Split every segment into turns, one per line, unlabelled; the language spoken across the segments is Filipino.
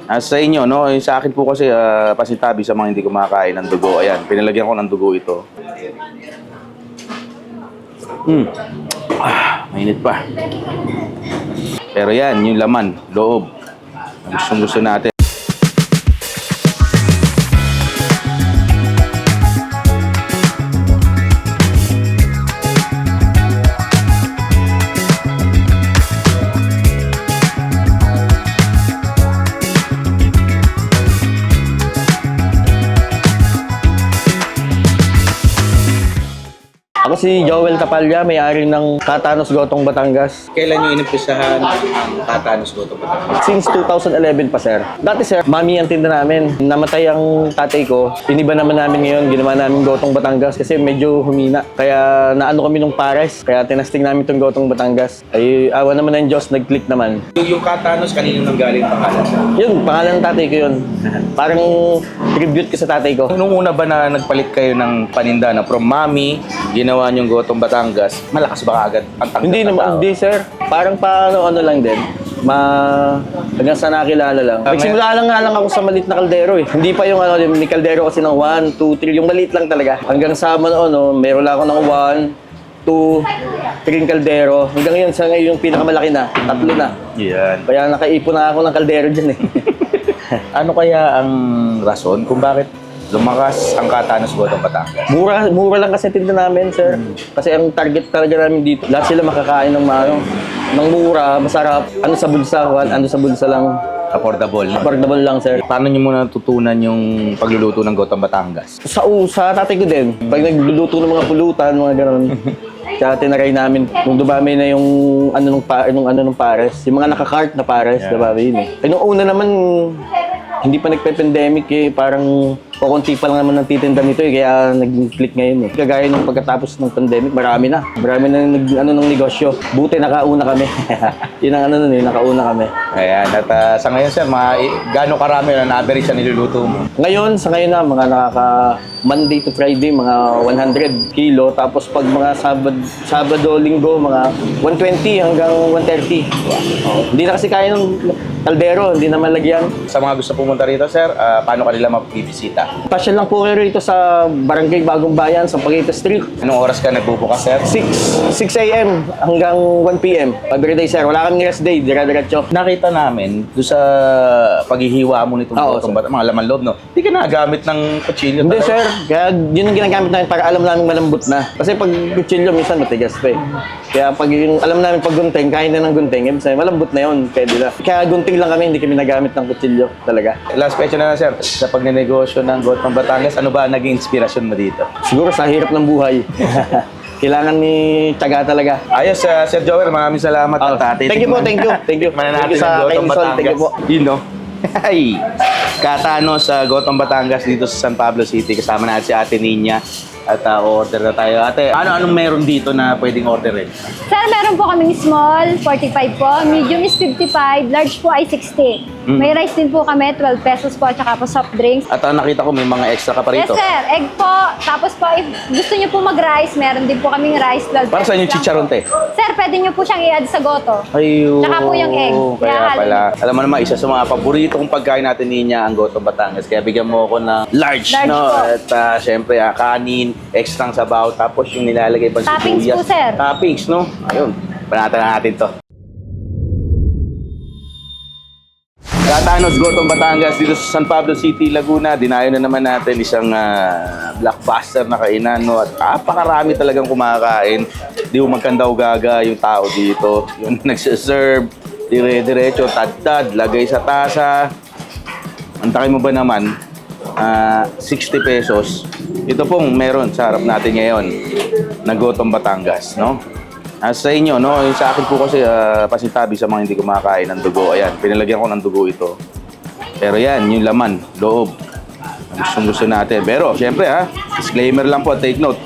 Sa inyo, no? Sa akin po kasi pasintabi sa mga hindi kumakain ng dugo. Ayan, pinalagyan ko ng dugo ito. Mainit pa. Pero yan, yung laman, loob. Ang gusto natin.
Ako si Joel Tapalya, may-ari ng Katanos Gotong Batangas.
Kailan nyo inumpisahan ang Katanos Gotong Batangas?
Since 2011 pa, sir. Dati, sir, mami ang tinda namin. Namatay ang tatay ko. Iniba naman namin ngayon. Ginawa namin Gotong Batangas kasi medyo humina. Kaya naano kami nung pares. Kaya tinasting namin itong Gotong Batangas. Ay, awa naman ng Diyos, nag-click naman.
Yung Katanos, kanino nang galing pangalan?
Yun, pangalan ng tatay ko yun. Parang tribute ko sa tatay ko.
Nung una ba na nagpalit kayo ng paninda na from mami, ginawa niyong Gotong Batangas, malakas ba agad ang tanggap
Hindi
ng
naman,
tao?
hindi, sir. Parang ano lang din. Hanggang sa nakilala lang. Nagsimula lang nga lang ako sa maliit na kaldero eh. Hindi pa yung ni kaldero kasi ng 1, 2, 3, yung maliit lang talaga. Hanggang sa meron lang ako ng 1, 2, 3 kaldero. Hanggang ngayon, sa ngayon yung pinakamalaki na, 3 na.
Yan.
Kaya nakaipon na ako ng kaldero dyan eh.
Ano kaya ang rason kung bakit lumakas ang Katanos Gotong Batangas?
Mura lang kasi tinda namin, sir. Kasi ang target talaga namin dito, lahat sila makakain ng mura, masarap. Ano sa bulsa lang.
Affordable.
Affordable lang, sir.
Paano niyo muna natutunan yung pagluluto ng Gotong Batangas?
Sa tatay ko din, pag nagluluto ng mga pulutan, mga gano'n, kaya tinaray namin, nung dumami na yung nung pares, yung mga nakakart na pares, dumami yun eh. Nung una naman, hindi pa nagpe-pandemic eh, parang kukunti pa lang naman ng titinda nito eh, kaya nag-click ngayon eh. Kagaya nung pagkatapos ng pandemic, marami na ng negosyo. Buti nakauna kami. Yun ang nakauna kami.
Ayan, at sa ngayon sir, gaano karami na average sa niluluto mo?
Sa ngayon na, mga Monday to Friday, mga 100 kilo. Tapos pag mga Sabado, Linggo, mga 120 hanggang 130. Hindi na kasi kaya ng kaldero, hindi na malagyan.
Sa mga gusto pumunta rito sir, paano kanila mapibisita?
Pasyal lang po kayo rito sa Barangay Bagong Bayan, sa Paquita Street.
Anong oras ka nagbubukas sir?
6 a.m. hanggang 1 p.m. Everyday, sir. Wala kaming rest day, dire-diretso.
Nakita namin doon sa paghihiwa mo nitong Gotong Batangas, mga laman loob, no? Hindi ka nagamit ng kutsilyo.
Hindi, sir. Kaya yun ang ginagamit namin para alam namin malambot na. Kasi pag kutsilyo, minsan matigas pa eh. Kaya pag yung alam namin pag gunting, kain na ng gunting, ibig sabihin, malambot na yun. Pwede na. Kaya gunting lang kami, hindi kami nagamit ng kutsilyo talaga.
Last question na lang sir, sa pagnenegosyo ng Gotong Batangas, ano ba naging inspirasyon mo dito?
Siguro sa hirap ng buhay. Kailangan ni tiyaga talaga.
Ayos, Sir Joel, maraming salamat.
Thank you po, thank you.
Mananatin
Thank you
ng Gotong
kay Sol, thank you po.
Batangas. Yun, no? Ay, Katanos sa Gotong Batangas dito sa San Pablo City. Kasama natin si Ate Ninya. At order na tayo. Ate, anong meron dito na pwedeng orderin?
Sir, meron po kaming small, 45 po. Medium is 55. Large po ay 60. May rice din po kami, 12 pesos po, at saka po soft drinks.
At nakita ko may mga extra ka pa
Yes,
rito.
sir. Egg po. Tapos po, if gusto nyo po mag-rice, meron din po kaming rice, 12
Para
pesos
saan yung
lang
chicharon,
po.
te?
Sir, pwede nyo po siyang i-add sa goto.
Ayun.
Tsaka po yung egg.
Kaya
Kaya
pala. Alam mo naman, isa sa mga paborito kong pagkain natin niya ang Gotong Batangas. Kaya bigyan mo ako ng large,
Large
no?
po.
At syempre, kanin, extrang sabaw, tapos yung nilalagay pang
Toppings
sibuyas.
po, sir.
Toppings, no? Ayun. Panatan na natin to. Katanos Gotong Batangas dito sa San Pablo City, Laguna. Dinayo na naman natin isang blockbuster na kainan, no? At napakarami talagang kumakain. Di mo magkandaw gaga yung tao dito. Yung nagsiserve, dire-diretso, tad-tad, lagay sa tasa. Ang taki mo ba naman? 60 pesos. Ito pong meron sa harap natin ngayon na Gotong Batangas, no? Sa inyo, no? Sa akin po kasi pasintabi sa mga hindi kumakain ng dugo. Ayan, pinalagyan ko ng dugo ito. Pero yan, yung laman, loob. Gusto natin. Pero, syempre disclaimer lang po, take note.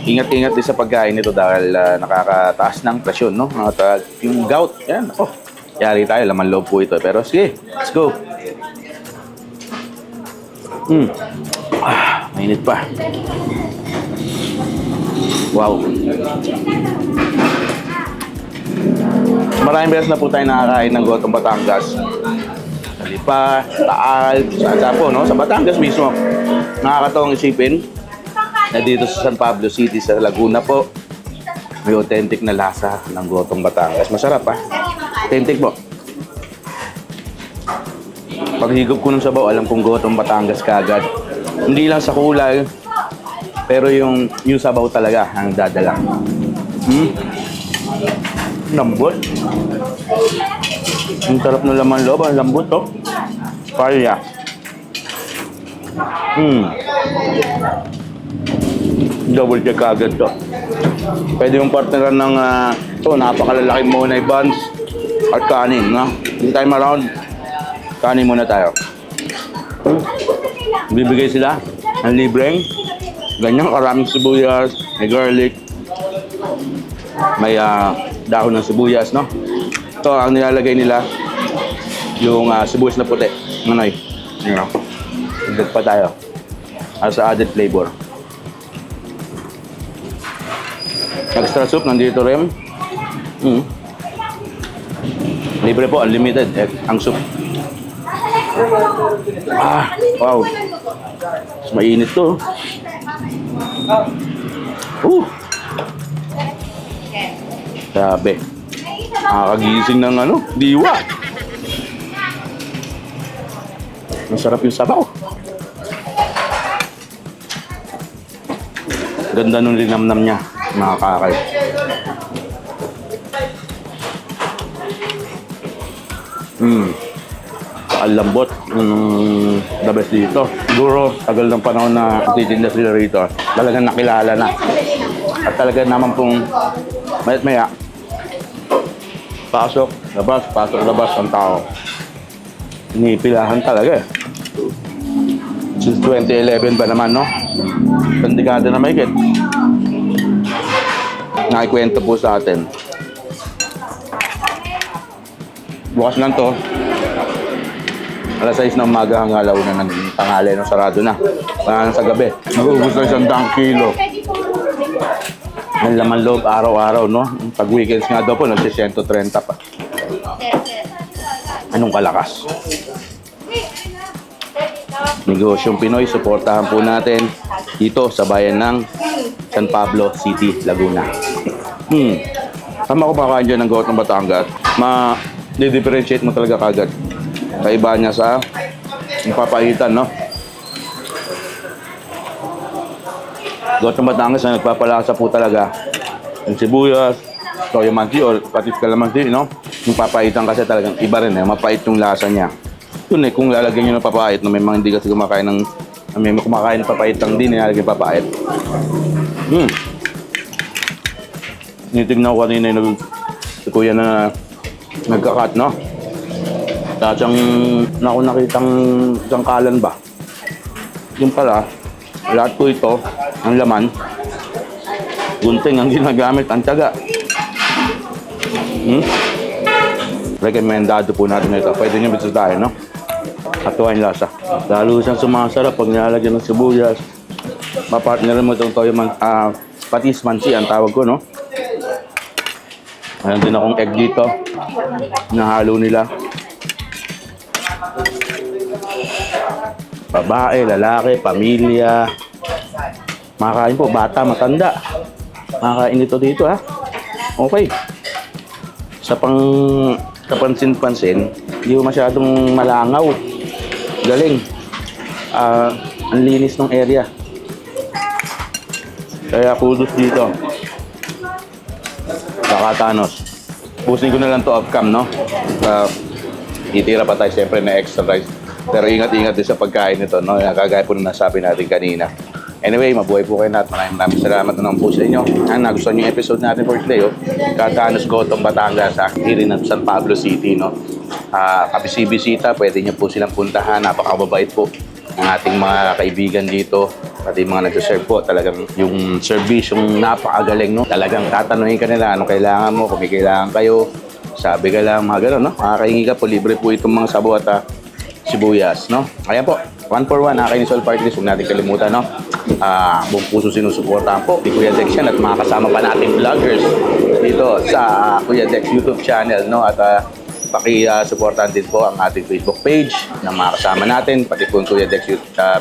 Ingat-ingat din sa pagkain nito dahil nakakataas ng presyon, no? At yung gout, yan, yari tayo, laman loob po ito. Pero sige, let's go. Mainit pa. Wow. Maraming beses na po tayo nakakain ng Gotong Batangas. Lipa, Taal, saan po, no? Sa Batangas mismo. Nakakatawang isipin na dito sa San Pablo City, sa Laguna po, may authentic na lasa ng gotong Batangas. Masarap, ha? Authentic po. Paghigop ko ng sabaw, alam kong gotong Batangas kagad. Hindi lang sa kulay, pero yung sabaw talaga ang dadala. Lambot. Ang sarap ng laman loob, ang lambot to. Kaya. Double check agad to. Pwede yung partneran ng napakalalaki Monay buns at kanin, no? This time around, kanin muna tayo. Bibigay sila ng libreng ganyan karaming sibuyas, may garlic, may dahon ng sibuyas, no? Ito, ang nilalagay nila, yung sibuyas na puti. Manoy. You know, agad pa tayo. As added flavor. Extra soup, nandito rin. Libre po, unlimited. Ang soup. Wow. Mas mainit to. Grabe. Nakakagising ng diwa. Masarap yung sabaw. Ganda nung linamnam niya, mga kakay. Ang lambot. The best dito. Siguro, tagal ng panahon na titinda sila rito. Talagang nakilala na. At talaga naman pong mayat maya. Pasok, labas ang tao. Inipilahan talaga eh. Since 2011 ba naman, no? Pandikada na may kit. Nakikwento po sa atin. Bukas lang to. Alas 6 ng umaga hanggang alauna ng tanghali, no? Sarado na. Parang sa gabi. Nag-ubos na 100 kilo. Ang laman loob araw-araw, no? Pag weekends nga daw po, nag-130 pa. Anong kalakas? Negosyong Pinoy, suportahan po natin dito sa bayan ng San Pablo City, Laguna. Tama ko pakain dyan ng gotong Batangas. Ma-differentiate mo talaga kagad. Kaiba niya sa papaitan, no? Gotong Batangas na nagpapalasa po talaga yung sibuyas, toyo mansi or patis kalamansi, no? Yung papaitan kasi talagang iba rin, mapait yung lasa niya. Yun kung lalagyan nyo ng papait, no, may mga hindi kasi kumakain ng, may kumakain ng papait lang din, nilalagyan papait. Nitignan ko kanina yung si kuya na nagkakat, no? Tapos ang nakitang isang kalan ba? Yung pala, lahat po ito, ang laman, gunting ang ginagamit, ang tiyaga. Rekomendado po natin ito. Pwede nyo bisitahin, no? Katuwa yung lasa. Lalo siyang sumasarap pag nilalagyan ng sibuyas. Mapartnerin mo itong toyo patis mansi, ang tawag ko, no? Mayroon din akong egg dito. Nahalo nila. Babae, lalaki, pamilya. Makakain po, bata, matanda. Makakain ito dito, ha? Okay. Sa kapansin-pansin, hindi ko masyadong malangaw. Galing. Ang linis ng area. Kaya kudos dito. Baka Thanos. Pusin ko na lang to off-cam, no? Itira pa tayo siyempre na extra rice. Pero ingat-ingat din sa pagkain nito, no? Kagaya po na nasabi natin kanina. Anyway, mabuhay po kayo natin. Maraming salamat na naman po sa inyo. Ang nagustuhan yung episode natin for today, Katanos Gotong Batangas, here in San Pablo City, no? Kabisibisita, pwede niyo po silang puntahan. Napakababait po ng ating mga kaibigan dito. Pati mga nagsaserve po, talagang yung service, yung napakagaling, no? Talagang tatanungin ka nila, anong kailangan mo, kung may kailangan kayo, sabi ka lang, mga gano'n, no? Makakahingi ka po, libre po itong mga sabaw at sibuyas, no? Ayan po, 1 for 1, Nakainisol Party List, huwag natin kalimutan, no? Buong puso sinusuportahan po ni Kuya Dex yan at mga kasama pa nating vloggers dito sa Kuya Dex YouTube channel, no? At Paki-supportan din po ang ating Facebook page na mga kasama natin, pati po yung Kuya Dex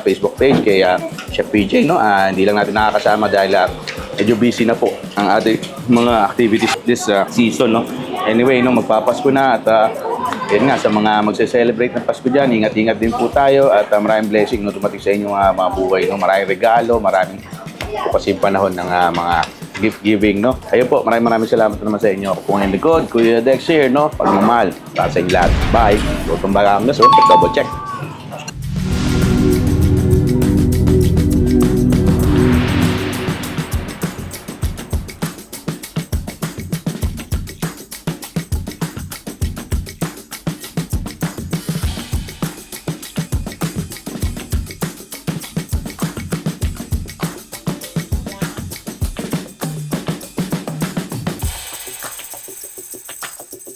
Facebook page kay Chef PJ, no? Hindi lang natin nakakasama dahil medyo busy na po ang ating mga activities this season, no? Anyway, no, magpapasko na at yun nga, sa mga magse-celebrate ng Pasko dyan, ingat-ingat din po tayo at maraming blessing no, dumating sa inyong mga buhay, no? Maraming regalo, maraming kasi panahon ng mga gift giving, no? Ayun po, maraming salamat naman sa inyo. Ako po ngayon likod, Kuya Dex here, no? Pagmamahal, para sa inyo lahat. Bye! Tutong Batangas, double check.